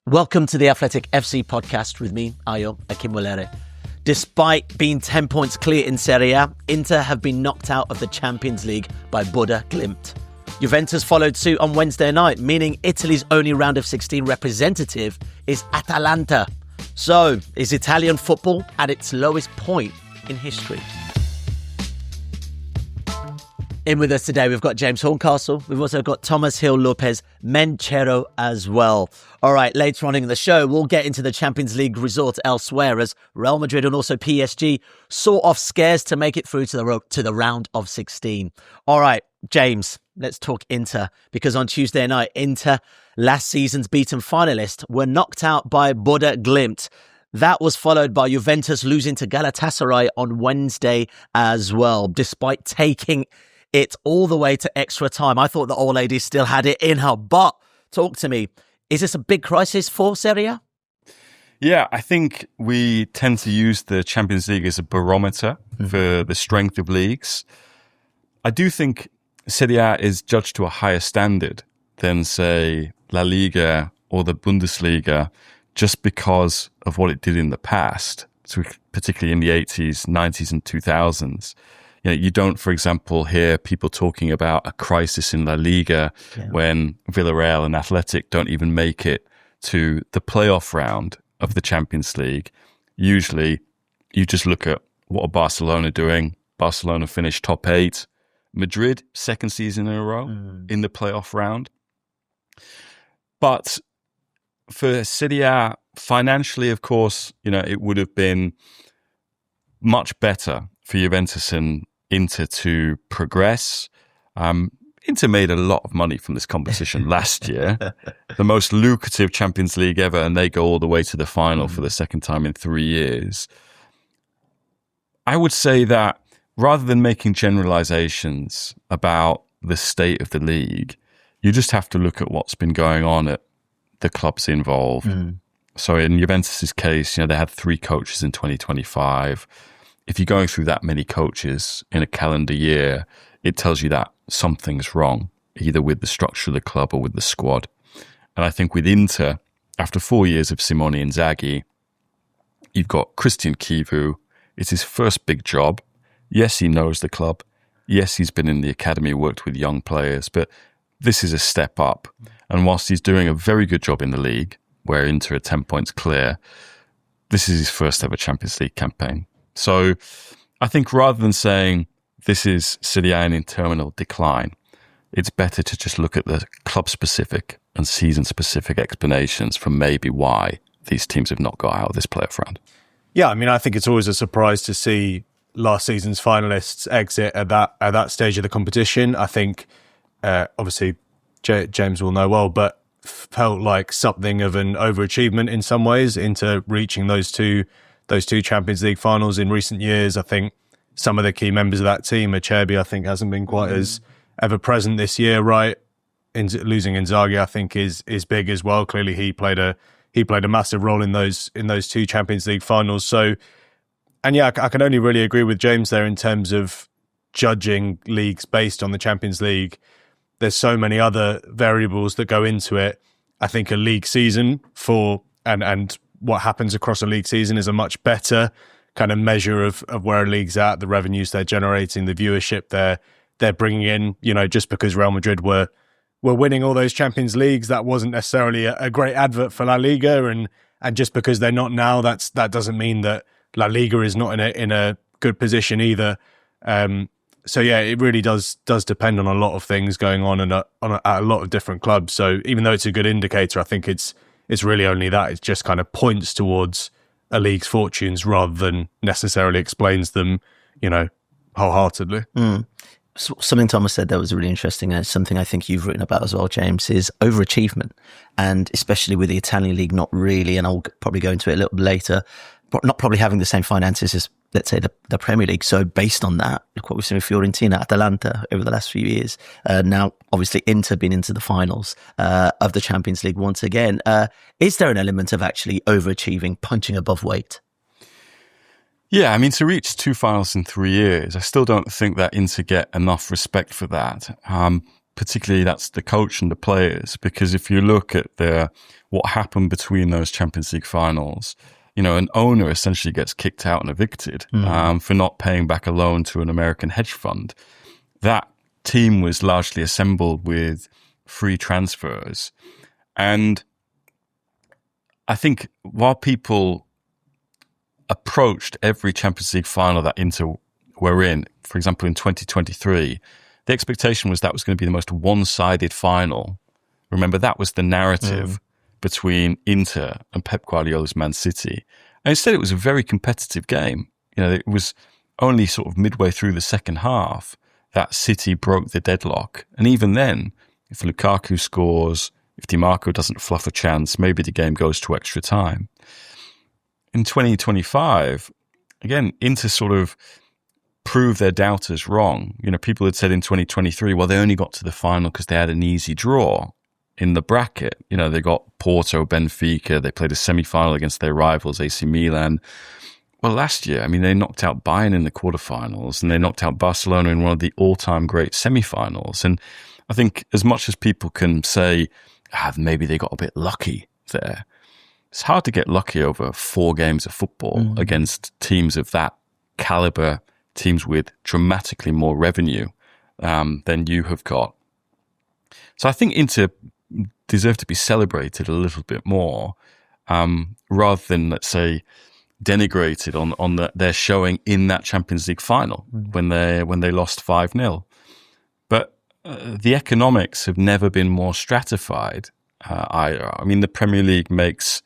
Welcome to the Athletic FC podcast with me, Akinwolere. Despite being 10 points clear in Serie A, Inter have been knocked out of the Champions League by Bodo Glimt. Juventus followed suit on Wednesday night, meaning Italy's only round of 16 representative is Atalanta. So, is Italian football at its lowest point in history? In with us today, we've got James Horncastle. We've also got Tomas Lopez-Menchero as well. All right, later on in the show, we'll get into the Champions League resort elsewhere as Real Madrid and also PSG saw off scares to make it through to the round of 16. All right, James, let's talk Inter, because on Tuesday night, Inter, last season's beaten finalist, were knocked out by Bodo Glimt. That was followed by Juventus losing to Galatasaray on Wednesday as well, despite taking it all the way to extra time. I thought the old lady still had it in her, but talk to me. Is this a big crisis for Serie A? Yeah, I think we tend to use the Champions League as a barometer for the strength of leagues. I do think Serie A is judged to a higher standard than, say, La Liga or the Bundesliga just because of what it did in the past, so particularly in the 80s, 90s and 2000s. You don't, for example, hear people talking about a crisis in La Liga when Villarreal and Athletic don't even make it to the playoff round of the Champions League. Usually, you just look at what are Barcelona doing. Barcelona finished top 8. Madrid, second season in a row in the playoff round. But for Serie A, financially, of course, it would have been much better for Juventus and Inter to progress. Inter made a lot of money from this competition last year, the most lucrative Champions League ever, and they go all the way to the final for the second time in 3 years. I would say that rather than making generalizations about the state of the league, you just have to look at what's been going on at the clubs involved. So in Juventus's case, they had 3 coaches in 2025. If you're going through that many coaches in a calendar year, it tells you that something's wrong, either with the structure of the club or with the squad. And I think with Inter, after 4 years of Simone Inzaghi, you've got Christian Chivu. It's his first big job. Yes, he knows the club. Yes, he's been in the academy, worked with young players, but this is a step up. And whilst he's doing a very good job in the league, where Inter are 10 points clear, this is his first ever Champions League campaign. So I think rather than saying this is Serie A in terminal decline, it's better to just look at the club-specific and season-specific explanations for maybe why these teams have not got out of this playoff round. Yeah, I think it's always a surprise to see last season's finalists exit at that stage of the competition. I think, obviously, James will know well, but felt like something of an overachievement in some ways into reaching those two Champions League finals in recent years. I think some of the key members of that team, Acerbi, I think hasn't been quite as ever present this year, right? Losing Inzaghi, I think, is big as well. Clearly, he played a massive role in those 2 Champions League finals. So, and yeah, I can only really agree with James there in terms of judging leagues based on the Champions League. There's so many other variables that go into it. I think a league season and what happens across a league season is a much better kind of measure of where a league's at, the revenues they're generating, the viewership they're bringing in. Just because Real Madrid were winning all those Champions Leagues, that wasn't necessarily a great advert for La Liga, and just because they're not now, that doesn't mean that La Liga is not in a good position either. So yeah, it really does depend on a lot of things going on at a lot of different clubs. So even though it's a good indicator, I think it's really only that. It just kind of points towards a league's fortunes rather than necessarily explains them, wholeheartedly. Something Thomas said that was really interesting, and it's something I think you've written about as well, James, is overachievement. And especially with the Italian league, not really, and I'll probably go into it a little bit later, not probably having the same finances as, let's say, the Premier League. So based on that, look what we've seen with Fiorentina, Atalanta over the last few years. Now, obviously, Inter been into the finals of the Champions League once again. Is there an element of actually overachieving, punching above weight? Yeah, to reach 2 finals in 3 years, I still don't think that Inter get enough respect for that. particularly that's the coach and the players, because if you look at what happened between those Champions League finals, an owner essentially gets kicked out and evicted for not paying back a loan to an American hedge fund. That team was largely assembled with free transfers. And I think while people approached every Champions League final that Inter were in, for example, in 2023, the expectation was that was going to be the most one-sided final. Remember, that was the narrative between Inter and Pep Guardiola's Man City. And instead, it was a very competitive game. It was only sort of midway through the second half that City broke the deadlock. And even then, if Lukaku scores, if Di Marco doesn't fluff a chance, maybe the game goes to extra time. In 2025, again, Inter sort of prove their doubters wrong. People had said in 2023, well, they only got to the final because they had an easy draw in the bracket. They got Porto, Benfica, they played a semi-final against their rivals, AC Milan. Well, last year, they knocked out Bayern in the quarterfinals and they knocked out Barcelona in one of the all-time great semi-finals. And I think as much as people can say, maybe they got a bit lucky there, it's hard to get lucky over 4 games of football against teams of that caliber, teams with dramatically more revenue than you have got. So I think Inter deserve to be celebrated a little bit more rather than, let's say, denigrated on their showing in that Champions League final when they lost 5-0. But the economics have never been more stratified either. The Premier League makes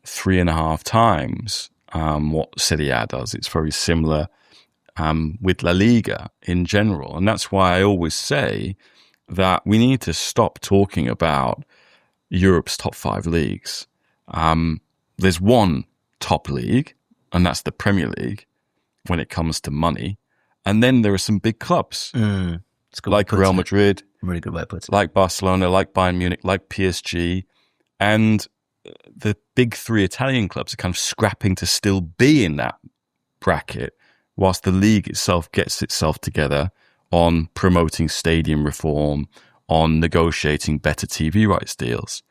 3.5 times what Serie A does. It's very similar with La Liga in general. And that's why I always say that we need to stop talking about Europe's top 5 leagues. There's one top league, and that's the Premier League when it comes to money. And then there are some big clubs like Real Madrid, really good way to put it, like Barcelona, like Bayern Munich, like PSG. And the big 3 Italian clubs are kind of scrapping to still be in that bracket, whilst the league itself gets itself together on promoting stadium reform, on negotiating better TV rights deals.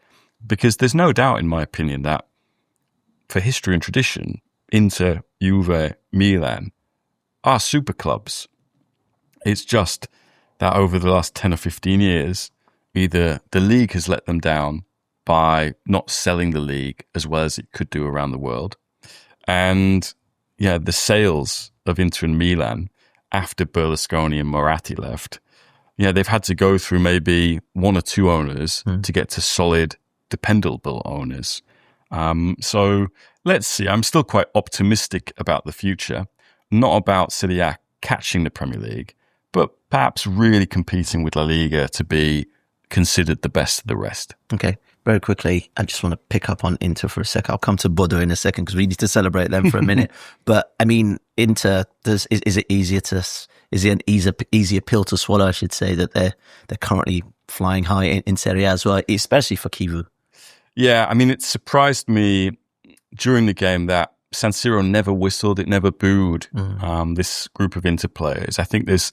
Because there's no doubt, in my opinion, that for history and tradition, Inter, Juve, Milan are super clubs. It's just that over the last 10 or 15 years, either the league has let them down by not selling the league as well as it could do around the world. And the sales of Inter and Milan after Berlusconi and Moratti left, they've had to go through maybe 1 or 2 owners to get to solid, dependable owners. So let's see. I'm still quite optimistic about the future, not about Serie A catching the Premier League, but perhaps really competing with La Liga to be considered the best of the rest. Okay. Very quickly, I just want to pick up on Inter for a sec. I'll come to Bodo in a second because we need to celebrate them for a minute. But Inter, is it an easier pill to swallow? I should say that they're currently flying high in Serie A as well, especially for Kivu. Yeah, it surprised me during the game that San Siro never whistled, it never booed this group of Inter players. I think there's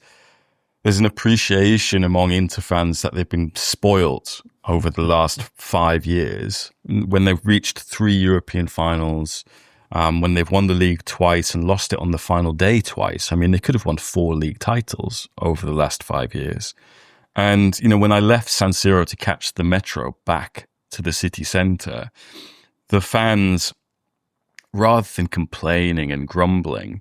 an appreciation among Inter fans that they've been spoilt over the last 5 years when they've reached 3 European finals, when they've won the league twice and lost it on the final day twice. They could have won 4 league titles over the last 5 years. And, when I left San Siro to catch the metro back to the city centre, the fans, rather than complaining and grumbling,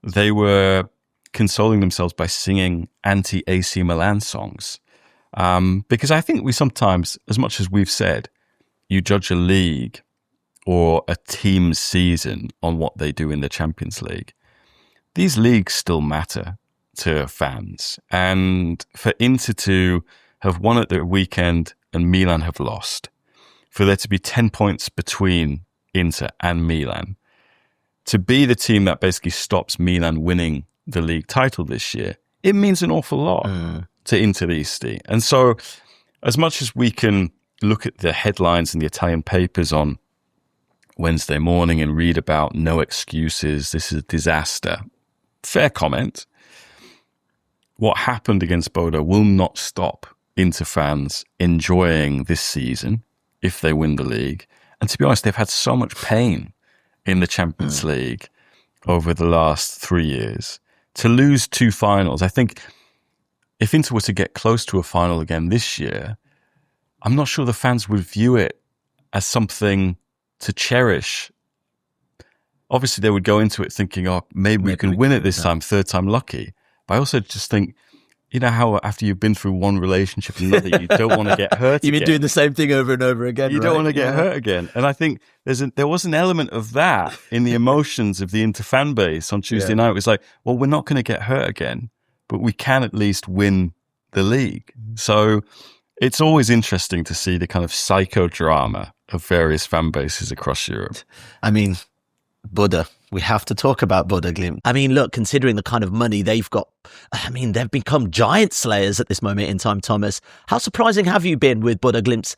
they were consoling themselves by singing anti-AC Milan songs. Because I think we sometimes, as much as we've said, you judge a league or a team's season on what they do in the Champions League. These leagues still matter to fans. And for Inter to have won at the weekend and Milan have lost, for there to be 10 points between Inter and Milan, to be the team that basically stops Milan winning the league title this year, it means an awful lot to Interisti. And so as much as we can look at the headlines in the Italian papers on Wednesday morning and read about no excuses, this is a disaster, fair comment. What happened against Bodo will not stop Inter fans enjoying this season if they win the league. And to be honest, they've had so much pain in the Champions League over the last 3 years. To lose 2 finals, I think if Inter were to get close to a final again this year, I'm not sure the fans would view it as something to cherish. Obviously, they would go into it thinking, oh, maybe we can win it this time, third time lucky. But I also just think, you know how after you've been through one relationship and another, you don't want to get hurt You've been doing the same thing over and over again, You don't want to get hurt again. And I think there was an element of that in the emotions of the Inter fan base on Tuesday night. It was like, well, we're not going to get hurt again, but we can at least win the league. So it's always interesting to see the kind of psychodrama of various fan bases across Europe. I mean, Bodo. We have to talk about Bodo Glimt. I mean, look, considering the kind of money they've got, I mean, they've become giant slayers at this moment in time, Thomas. How surprising have you been with Bodo Glimt's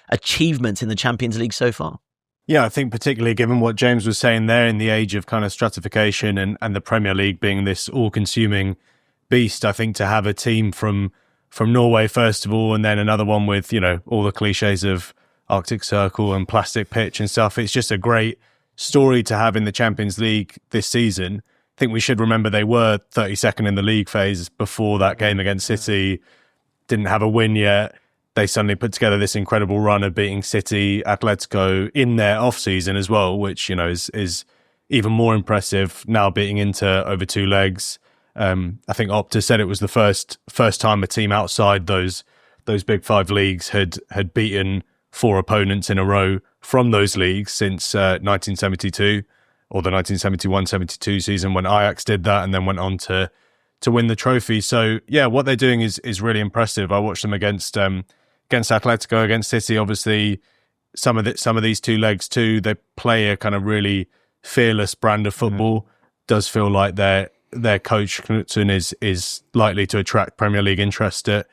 achievements in the Champions League so far? Yeah, I think particularly given what James was saying there in the age of kind of stratification and the Premier League being this all-consuming beast, I think to have a team from Norway, first of all, and then another one with, you know, all the cliches of Arctic Circle and plastic pitch and stuff, it's just a great story to have in the Champions League this season. I think we should remember they were 32nd in the league phase before that game against City, didn't have a win yet. They suddenly put together this incredible run of beating City, Atletico in their off-season as well, which, you know, is even more impressive, now beating Inter over 2 legs. I think Opta said it was the first time a team outside those big 5 leagues had beaten 4 opponents in a row from those leagues since 1972 or the 1971-72 season when Ajax did that and then went on to win the trophy. So yeah, what they're doing is really impressive. I watched them against Atletico, against City. Obviously, some of these 2 legs too. They play a kind of really fearless brand of football. Does feel like their coach Knutsen is likely to attract Premier League interest at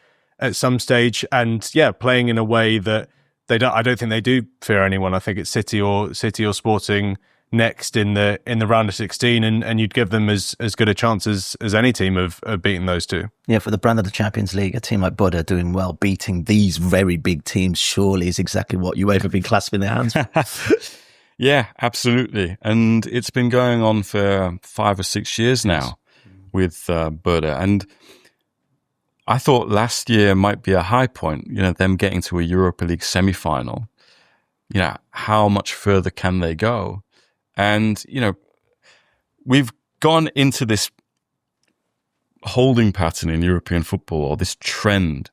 some stage, and yeah, playing in a way that I don't think they do fear anyone. I think it's City or Sporting next in the round of 16, and you'd give them as good a chance as any team of beating those 2. Yeah, for the brand of the Champions League, a team like Bodo doing well, beating these very big teams, surely is exactly what UEFA have been clasping their hands for. Yeah, absolutely. And it's been going on for 5 or 6 years now with Bodo. And I thought last year might be a high point, you know, them getting to a Europa League semi-final. You know, how much further can they go? And, you know, we've gone into this holding pattern in European football, or this trend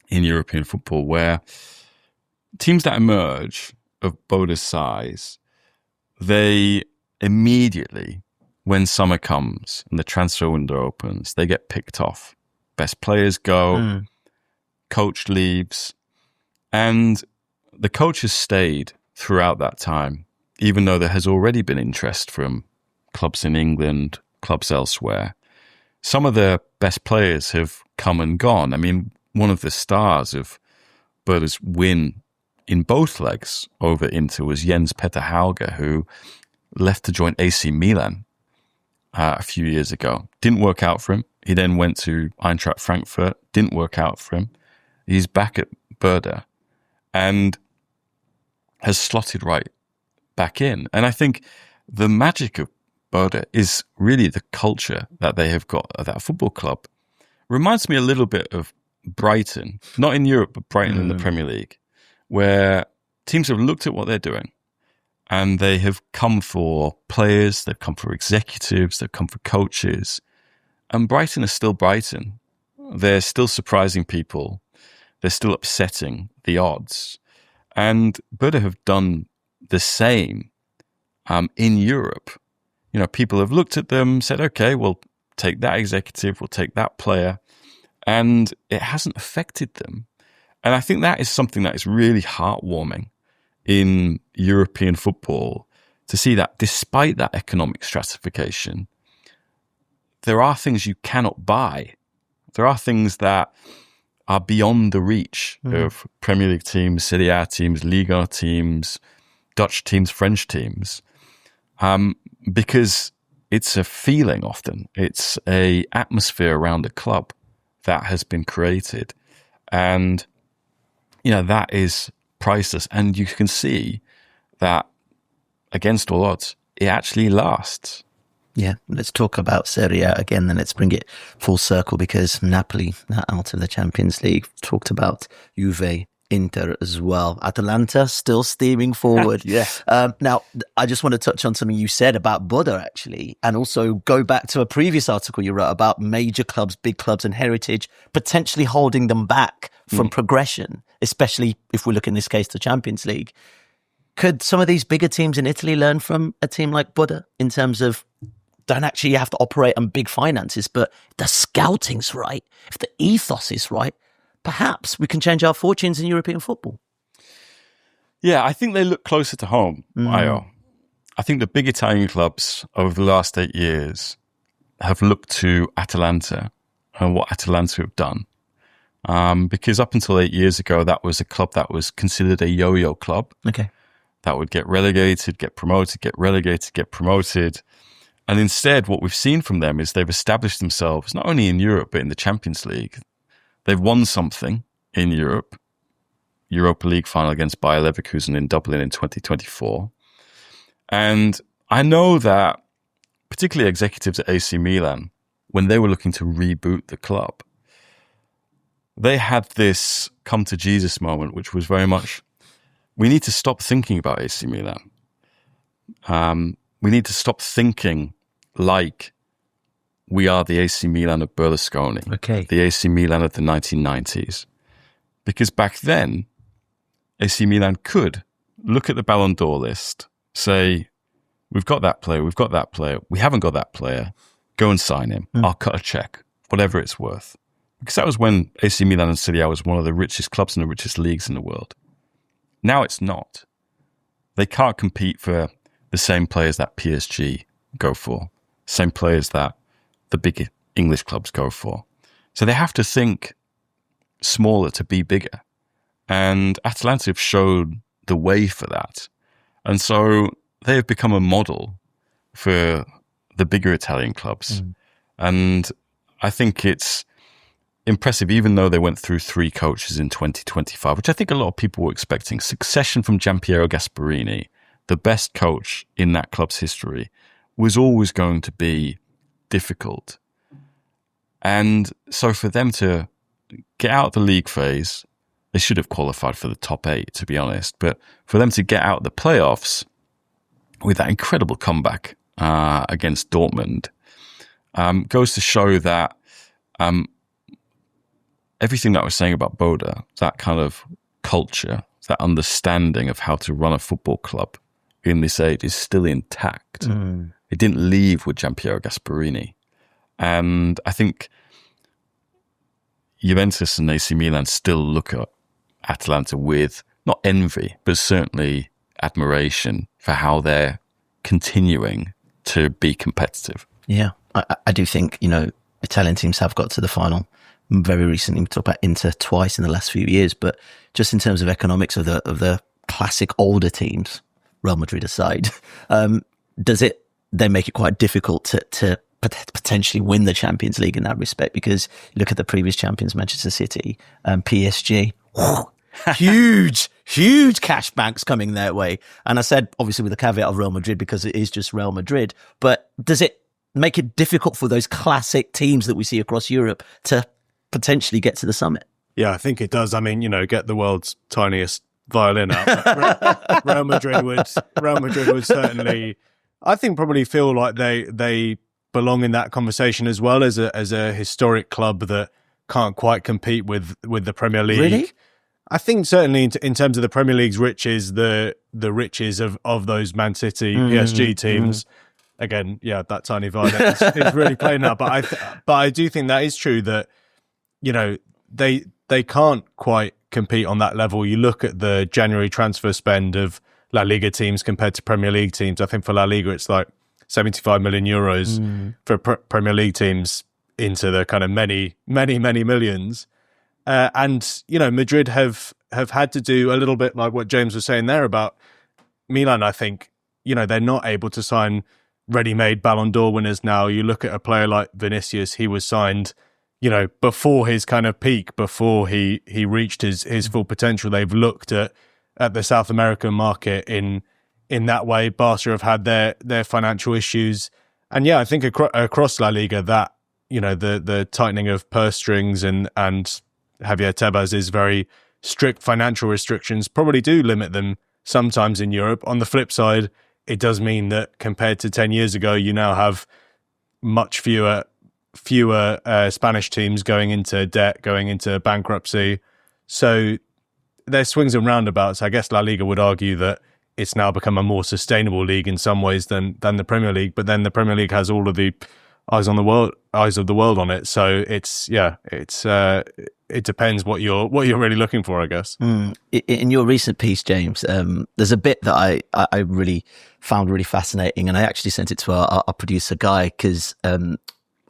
in European football, where teams that emerge of Bodo's size, they immediately, when summer comes and the transfer window opens, they get picked off. Best players go, coach leaves, and the coach has stayed throughout that time, even though there has already been interest from clubs in England, clubs elsewhere. Some of the best players have come and gone. I mean, one of the stars of Bodo's win in both legs over Inter was Jens Petter Hauge, who left to join AC Milan a few years ago. Didn't work out for him. He then went to Eintracht Frankfurt. Didn't work out for him. He's back at Bodo and has slotted right back in. And I think the magic of Bodo is really the culture that they have got at that football club. Reminds me a little bit of Brighton, not in Europe, but Brighton in the Premier League, where teams have looked at what they're doing and they have come for players, they've come for executives, they've come for coaches. And Brighton is still Brighton. They're still surprising people. They're still upsetting the odds. And Bodo have done the same in Europe. You know, people have looked at them, said, okay, we'll take that executive, we'll take that player. And it hasn't affected them. And I think that is something that is really heartwarming in European football, to see that despite that economic stratification, there are things you cannot buy. There are things that are beyond the reach of Premier League teams, Serie A teams, Liga teams, Dutch teams, French teams, because it's a feeling often. It's an atmosphere around a club that has been created. And, that is priceless. And you can see that against all odds, it actually lasts. Yeah, let's talk about Serie A again, then let's bring it full circle because Napoli are out of the Champions League. Talked about Juve, Inter as well. Atalanta still steaming forward. Yeah. Now, I just want to touch on something you said about Bodo, actually, and also go back to a previous article you wrote about major clubs, big clubs and heritage, potentially holding them back from progression, especially if we look in this case the Champions League. Could some of these bigger teams in Italy learn from a team like Bodo in terms of don't actually have to operate on big finances, but if the scouting's right, if the ethos is right, perhaps we can change our fortunes in European football? Yeah, I think they look closer to home, Ayo. I think the big Italian clubs over the last 8 years have looked to Atalanta and what Atalanta have done. Because up until 8 years ago, that was a club that was considered a yo-yo club. Okay. That would get relegated, get promoted, get relegated, get promoted. And instead, what we've seen from them is they've established themselves not only in Europe, but in the Champions League. They've won something in Europe, Europa League final against Bayer Leverkusen in Dublin in 2024. And I know that particularly executives at AC Milan, when they were looking to reboot the club, they had this come to Jesus moment, which was very much, we need to stop thinking about AC Milan. We need to stop thinking like we are the AC Milan of Berlusconi, the AC Milan of the 1990s. Because back then, AC Milan could look at the Ballon d'Or list, say, we've got that player, we haven't got that player, go and sign him. I'll cut a check, whatever it's worth. Because that was when AC Milan and Serie A was one of the richest clubs and the richest leagues in the world. Now it's not. They can't compete for the same players that PSG go for, same players that the big English clubs go for. So they have to think smaller to be bigger. And Atalanta have showed the way for that. And so they have become a model for the bigger Italian clubs. And I think it's impressive, even though they went through 3 coaches in 2025, which I think a lot of people were expecting. Succession from Giampiero Gasperini, the best coach in that club's history, was always going to be difficult. And so for them to get out of the league phase, they should have qualified for the top 8, to be honest. But for them to get out of the playoffs with that incredible comeback against Dortmund goes to show that everything that I was saying about Bodo, that kind of culture, that understanding of how to run a football club in this age is still intact. It didn't leave with Giampiero Gasperini. And I think Juventus and AC Milan still look at Atalanta with not envy, but certainly admiration for how they're continuing to be competitive. Yeah, I do think, Italian teams have got to the final very recently. We talked about Inter twice in the last few years, but just in terms of economics of the classic older teams, Real Madrid aside, does it then make it quite difficult to potentially win the Champions League in that respect? Because you look at the previous champions, Manchester City, PSG, huge cash banks coming their way. And I said, obviously, with the caveat of Real Madrid, because it is just Real Madrid. But does it make it difficult for those classic teams that we see across Europe to potentially get to the summit? Yeah, I think it does. I mean, get the world's tiniest violin out. Real Madrid would certainly, I think, probably feel like they belong in that conversation as well as a historic club that can't quite compete with the Premier League. Really? I think certainly in terms of the Premier League's riches, the riches of those Man City, PSG teams. Again, yeah, that tiny violin is really playing that. But I do think that is true that they can't quite compete on that level. You look at the January transfer spend of La Liga teams compared to Premier League teams. I think for La Liga it's like 75 million euros for Premier League teams into the kind of many millions. And Madrid have had to do a little bit like what James was saying there about Milan. I think they're not able to sign ready-made Ballon d'Or winners now. You look at a player like Vinicius; he was signed before his kind of peak, before he reached his full potential, they've looked at the South American market in that way. Barca have had their financial issues. And yeah, I think across La Liga that, the tightening of purse strings and Javier Tebas' very strict financial restrictions probably do limit them sometimes in Europe. On the flip side, it does mean that compared to 10 years ago, you now have much fewer Spanish teams going into debt, going into bankruptcy. So there's swings and roundabouts. I guess La Liga would argue that it's now become a more sustainable league in some ways than the Premier League. But then the Premier League has all of the eyes of the world on it. So it depends what you're really looking for, I guess. In your recent piece, James, there's a bit that I really found really fascinating, and I actually sent it to our producer Guy because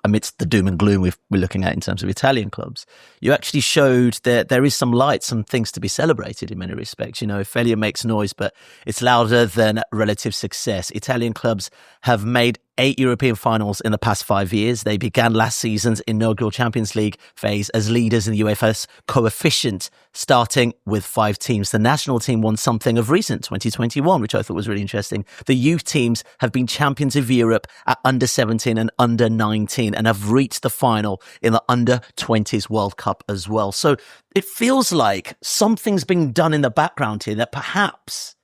amidst the doom and gloom we're looking at in terms of Italian clubs, you actually showed that there is some light, some things to be celebrated in many respects. Failure makes noise, but it's louder than relative success. Italian clubs have made 8 European finals in the past 5 years. They began last season's inaugural Champions League phase as leaders in the UEFA's coefficient, starting with 5 teams. The national team won something of recent, 2021, which I thought was really interesting. The youth teams have been champions of Europe at under 17 and under 19 and have reached the final in the under 20s World Cup as well. So it feels like something's being done in the background here that perhaps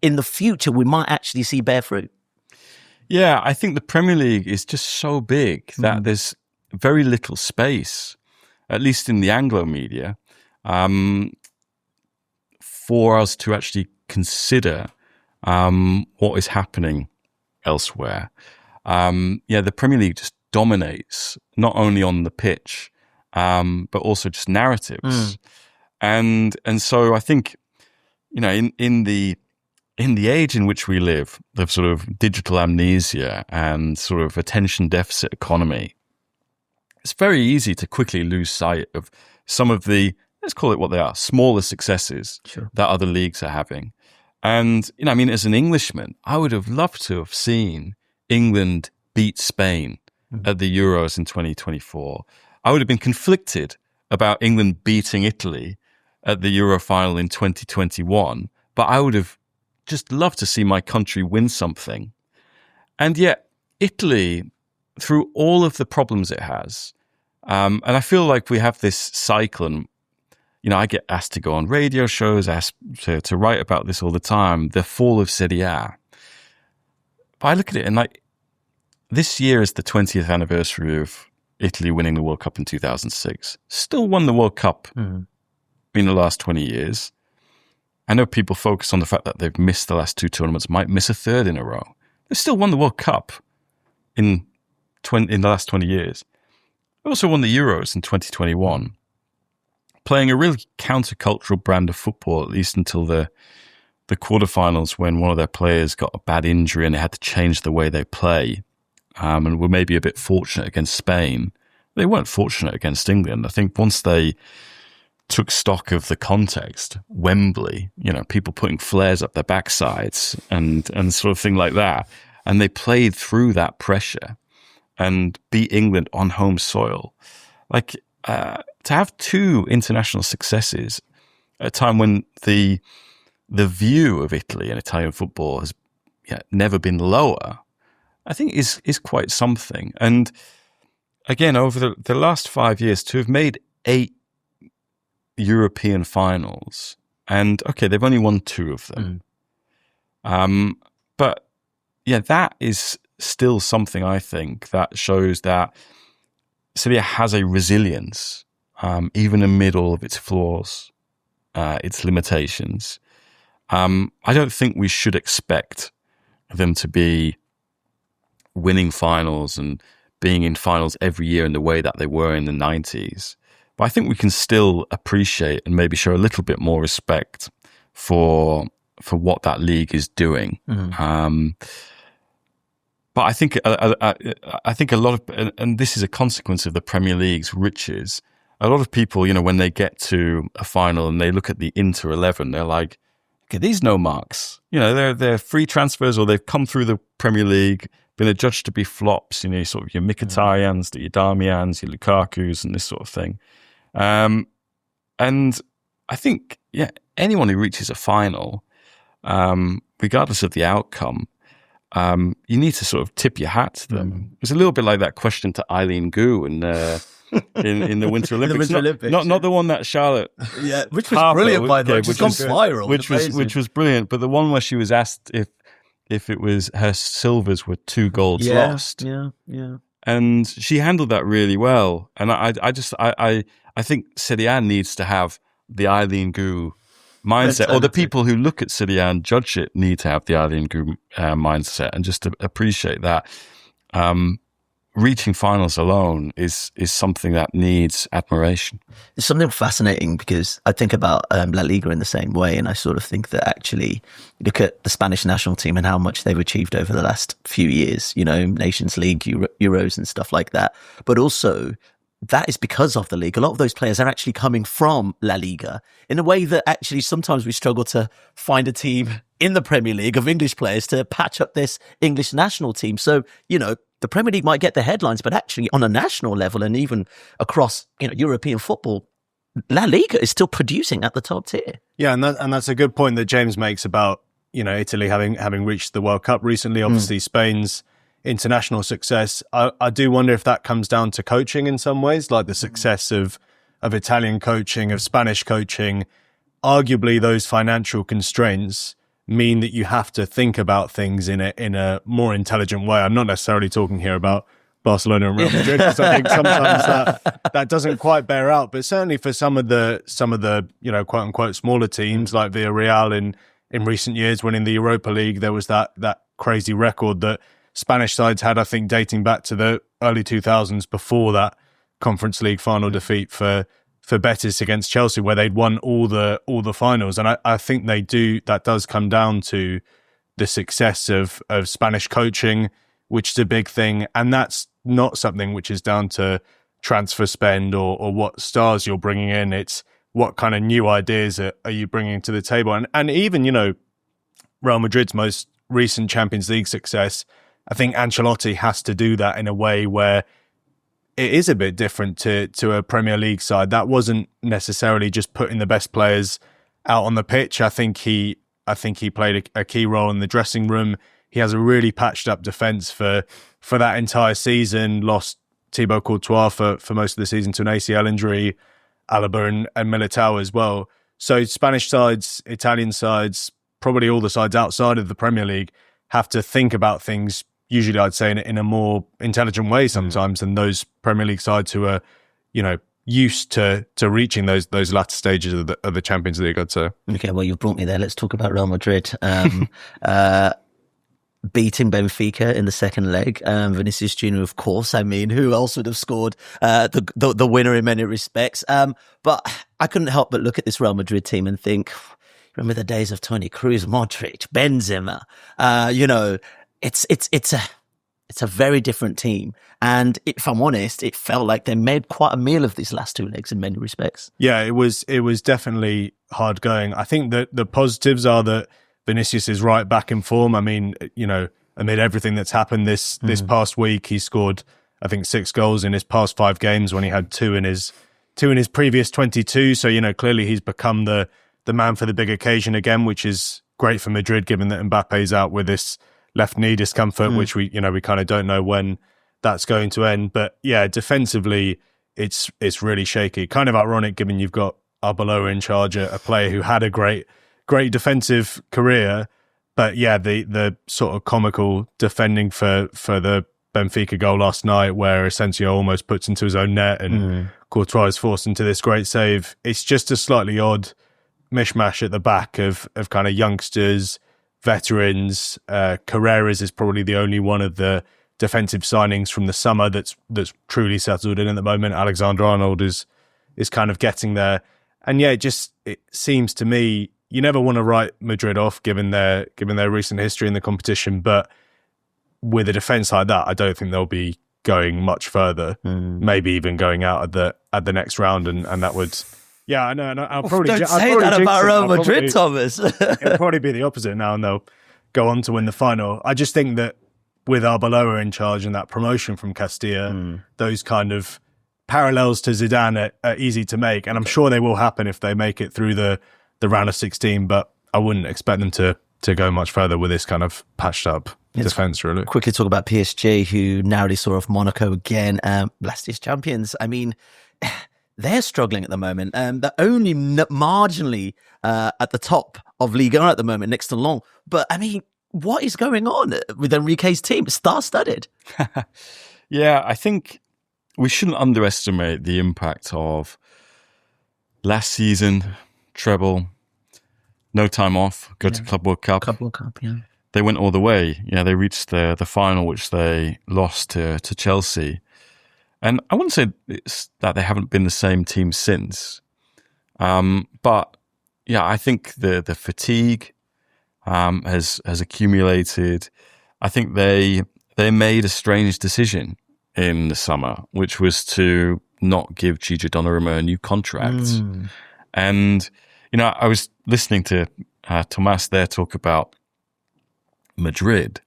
in the future we might actually see bear fruit. Yeah, I think the Premier League is just so big that there's very little space, at least in the Anglo media, for us to actually consider what is happening elsewhere. The Premier League just dominates, not only on the pitch, but also just narratives. And so I think, in the age in which we live, the sort of digital amnesia and sort of attention deficit economy, it's very easy to quickly lose sight of some of the, let's call it what they are, smaller successes that other leagues are having. And, as an Englishman, I would have loved to have seen England beat Spain at the Euros in 2024. I would have been conflicted about England beating Italy at the Euro final in 2021, but I would have just love to see my country win something. And yet Italy, through all of the problems it has, and I feel like we have this cycle, and I get asked to go on radio shows, asked to write about this all the time, the fall of Serie A. But I look at it and this year is the 20th anniversary of Italy winning the World Cup in 2006. Still won the World Cup in the last 20 years. I know people focus on the fact that they've missed the last 2 tournaments, might miss a third in a row. They still won the World Cup in the last 20 years. They also won the Euros in 2021, playing a really countercultural brand of football, at least until the quarterfinals, when one of their players got a bad injury and they had to change the way they play, and were maybe a bit fortunate against Spain. They weren't fortunate against England. I think once they took stock of the context, Wembley, people putting flares up their backsides and sort of thing like that. And they played through that pressure and beat England on home soil. To have 2 international successes at a time when the view of Italy and Italian football has never been lower, I think is quite something. And again, over the last 5 years, to have made 8 European finals, and okay, they've only won 2 of them. But that is still something, I think, that shows that Serie A has a resilience, even amid all of its flaws, its limitations. I don't think we should expect them to be winning finals and being in finals every year in the way that they were in the 90s. But I think we can still appreciate and maybe show a little bit more respect for what that league is doing. But I think a lot of, and this is a consequence of the Premier League's riches. A lot of people, when they get to a final and they look at the Inter 11, they're like, okay, these no marks. They're free transfers, or they've come through the Premier League. been adjudged to be flops. You know, sort of your Mkhitaryan's, your Darmian's, your Lukaku's, and this sort of thing. And I think, anyone who reaches a final, regardless of the outcome, you need to sort of tip your hat to them. It's a little bit like that question to Eileen Gu in the Winter Olympics. Not the one that Charlotte, which was brilliant, by the way, which was viral, which was brilliant. But the one where she was asked if it was her silvers were 2 golds lost, and she handled that really well. And I think Serie A needs to have the Eileen Gu mindset, or the people who look at Serie A and judge it need to have the Eileen Gu mindset, and just to appreciate that. Reaching finals alone is something that needs admiration. It's something fascinating because I think about La Liga in the same way, and I sort of think that actually look at the Spanish national team and how much they've achieved over the last few years, you know, Nations League, Euros and stuff like that. But also that is because of the league. A lot of those players are actually coming from La Liga in a way that actually sometimes we struggle to find a team in the Premier League of English players to patch up this English national team. So, you know, the Premier League might get the headlines, but actually on a national level and even across, you know, European football, La Liga is still producing at the top tier. Yeah, and that's a good point that James makes about, you know, Italy having reached the World Cup recently. Obviously, Spain's international success. I do wonder if that comes down to coaching in some ways, like the success of Italian coaching, of Spanish coaching. Arguably, those financial constraints mean that you have to think about things in a more intelligent way. I'm not necessarily talking here about Barcelona and Real Madrid, because I think sometimes that doesn't quite bear out. But certainly for some of the you know, quote unquote smaller teams like Villarreal in recent years, winning the Europa League, there was that crazy record that Spanish sides had, I think, dating back to the early 2000s, before that Conference League final defeat for Betis against Chelsea, where they'd won all the finals. And I think that does come down to the success of Spanish coaching, which is a big thing. And that's not something which is down to transfer spend or what stars you're bringing in. It's what kind of new ideas are you bringing to the table. And even, you know, Real Madrid's most recent Champions League success, I think Ancelotti has to do that in a way where it is a bit different to a Premier League side. That wasn't necessarily just putting the best players out on the pitch. I think he played a key role in the dressing room. He has a really patched up defence for that entire season. Lost Thibaut Courtois for most of the season to an ACL injury, Alaba and Militao as well. So Spanish sides, Italian sides, probably all the sides outside of the Premier League have to think about things, usually I'd say in a more intelligent way sometimes than those Premier League sides who are, you know, used to reaching those latter stages of the Champions League, I'd say. Okay, well, you've brought me there. Let's talk about Real Madrid. Beating Benfica in the second leg. Vinicius Junior, of course. I mean, who else would have scored the winner in many respects? But I couldn't help but look at this Real Madrid team and think, remember the days of Toni Kroos, Modric, Benzema. You know, it's a very different team. And if I'm honest, it felt like they made quite a meal of these last 2 legs in many respects. Yeah, it was definitely hard going. I think that the positives are that Vinicius is right back in form. I mean, you know, amid everything that's happened this past week, he scored, I think, 6 goals in his past 5 games when he had 2 in his previous 22. So, you know, clearly he's become the man for the big occasion again, which is great for Madrid, given that Mbappe's out with this left knee discomfort, which we kind of don't know when that's going to end. But yeah, defensively, it's really shaky. Kind of ironic, given you've got Arbeloa in charge, a player who had a great defensive career. But yeah, the sort of comical defending for the Benfica goal last night, where Asensio almost puts into his own net and Courtois is forced into this great save. It's just a slightly odd mishmash at the back of kind of youngsters, veterans. Carreras is probably the only one of the defensive signings from the summer that's truly settled in at the moment. Alexander-Arnold is kind of getting there. And yeah, it seems to me, you never want to write Madrid off given their recent history in the competition, but with a defence like that, I don't think they'll be going much further. Maybe even going out at the next round, and that would. Yeah, I know. I'll probably don't say that about Real Madrid, Thomas. It'll probably be the opposite now, and they'll go on to win the final. I just think that with Arbeloa in charge and that promotion from Castilla, those kind of parallels to Zidane are easy to make. And I'm sure they will happen if they make it through the round of 16, but I wouldn't expect them to go much further with this kind of patched up defence, really. Quickly talk about PSG, who narrowly saw off Monaco again, last year's champions. I mean, they're struggling at the moment. They're only marginally at the top of Ligue 1 at the moment, next to Lyon. But, I mean, what is going on with Enrique's team? Star-studded. Yeah, I think we shouldn't underestimate the impact of last season, treble, no time off, go to Club World Cup. Club World Cup, yeah. They went all the way. Yeah, they reached the final, which they lost to Chelsea. And I wouldn't say it's that they haven't been the same team since. But, yeah, I think the fatigue has accumulated. I think they made a strange decision in the summer, which was to not give Gigi Donnarumma a new contract. And, you know, I was listening to Tomas there talk about Madrid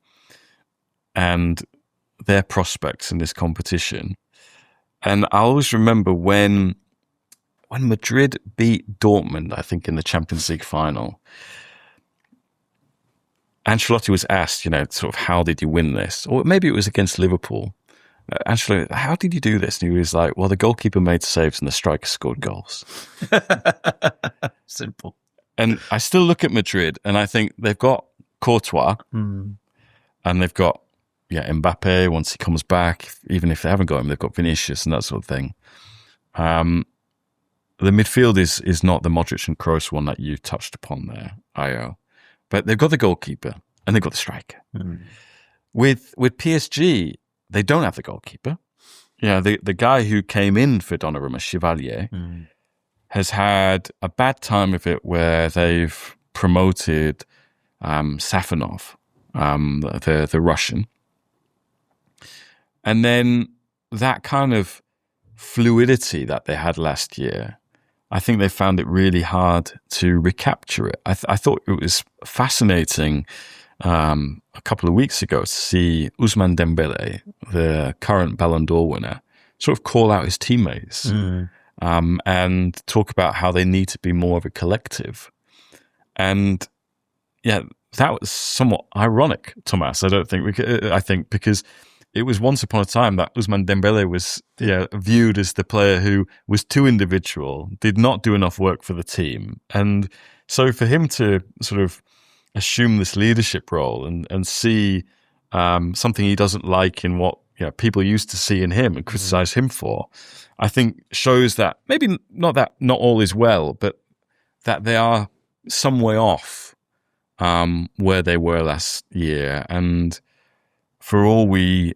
and their prospects in this competition. And I always remember when Madrid beat Dortmund, I think in the Champions League final, Ancelotti was asked, you know, sort of, how did you win this? Or maybe it was against Liverpool. Ancelotti, how did you do this? And he was like, well, the goalkeeper made saves and the striker scored goals. Simple. And I still look at Madrid and I think they've got Courtois and they've got Mbappe once he comes back. Even if they haven't got him, they've got Vinicius and that sort of thing. The midfield is not the Modric and Kroos one that you touched upon there, Ayo. But they've got the goalkeeper and they've got the striker. With PSG, they don't have the goalkeeper. Yeah, the guy who came in for Donnarumma, Chevalier, has had a bad time of it where they've promoted Safonov, the Russian. And then that kind of fluidity that they had last year, I think they found it really hard to recapture it. I thought it was fascinating a couple of weeks ago to see Ousmane Dembele, the current Ballon d'Or winner, sort of call out his teammates and talk about how they need to be more of a collective. And yeah, that was somewhat ironic, Tomas. I think because it was once upon a time that Ousmane Dembele was viewed as the player who was too individual, did not do enough work for the team. And so for him to sort of assume this leadership role and see something he doesn't like in what people used to see in him and criticize him for, I think shows that maybe not all is well, but that they are some way off where they were last year. And for all we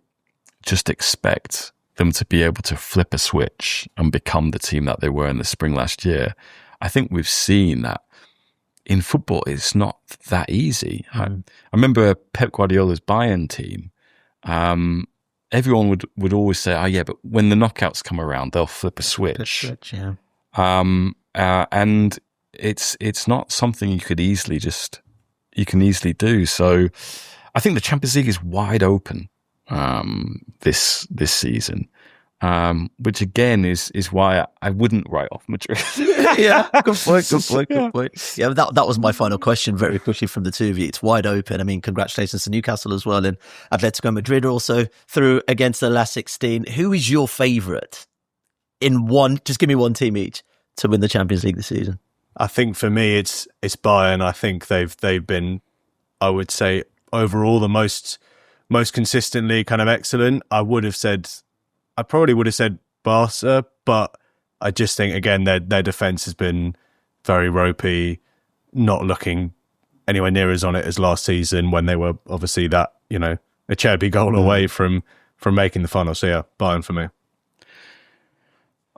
just expect them to be able to flip a switch and become the team that they were in the spring last year, I think we've seen that in football it's not that easy. I remember Pep Guardiola's Bayern team. Everyone would always say, "Oh yeah, but when the knockouts come around, they'll flip a switch." And it's not something you can easily do. So I think the Champions League is wide open this season, which again is why I wouldn't write off Madrid. Yeah, good point. Yeah, that was my final question very quickly from the two of you. It's wide open. I mean, congratulations to Newcastle as well, and Atletico Madrid also through against the last 16. Who is your favourite in one? Just give me one team each to win the Champions League this season. I think for me, it's Bayern. I think they've been, I would say, overall the most consistently kind of excellent. I probably would have said Barca, but I just think again their defense has been very ropey, not looking anywhere near as on it as last season when they were obviously that a Cherby goal away from making the final. So yeah, Bayern for me.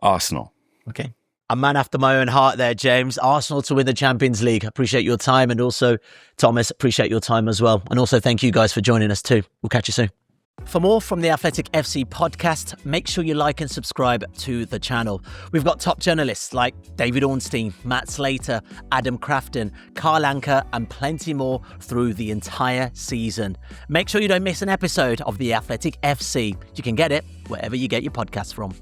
Arsenal. Okay. A man after my own heart there, James. Arsenal to win the Champions League. Appreciate your time. And also, Thomas, appreciate your time as well. And also, thank you guys for joining us too. We'll catch you soon. For more from the Athletic FC podcast, make sure you like and subscribe to the channel. We've got top journalists like David Ornstein, Matt Slater, Adam Crafton, Carl Anker, and plenty more through the entire season. Make sure you don't miss an episode of the Athletic FC. You can get it wherever you get your podcasts from.